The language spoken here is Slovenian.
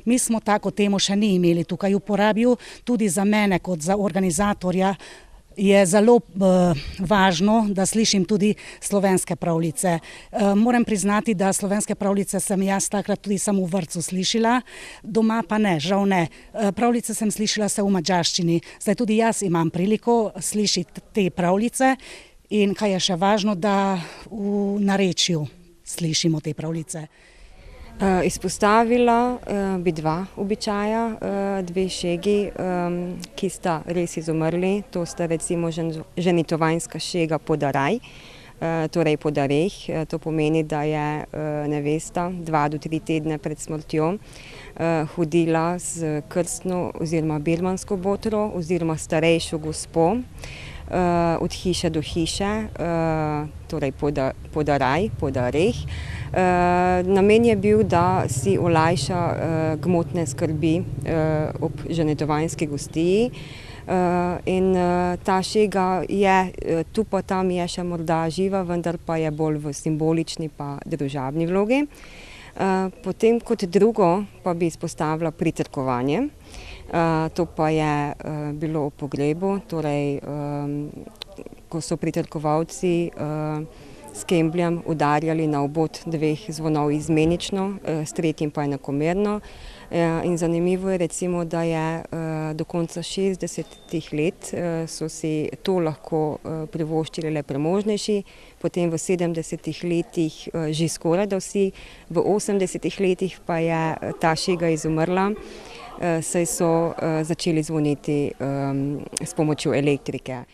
Mi smo tako temo še ni imeli tukaj v Porabju, tudi za mene kot za organizatorja je zelo važno, da slišim tudi slovenske pravljice. Moram priznati, da slovenske pravljice sem jaz takrat tudi samo v vrtcu slišala, doma pa ne, žal ne. Pravljice sem slišala se v madžarščini, zdaj tudi jaz imam priliko slišati te pravljice in kaj je še važno, da v narečju slišimo te pravljice. Izpostavila bi dva običaja, dve šegi, ki sta res izumrli. To sta recimo ženitovanjska šega podaraj, torej podareh. To pomeni, da je nevesta 2 do 3 tedne pred smrtjo hodila z krstno oziroma birmansko botro oziroma starejšo gospo od hiše do hiše, torej podaraj, podareh. Namen je bil, da si olajša gmotne skrbi ob ženitovanjski gostiji. In ta šega je, tu pa tam je še morda živa, vendar pa je bolj v simbolični pa družabni vlogi. Potem kot drugo pa bi izpostavila pritrkovanje. To pa je bilo ob pogrebu, torej ko so pritrkovalci s kembljem udarjali na obod 2 zvonov izmenično, s tretjim pa enakomerno. In zanimivo je recimo, da je do konca 60. let so si to lahko privoščili le premožnejši, potem v 70. letih že skoraj da vsi, v 80. letih pa je ta šega izumrla, saj so začeli zvoniti s pomočjo elektrike.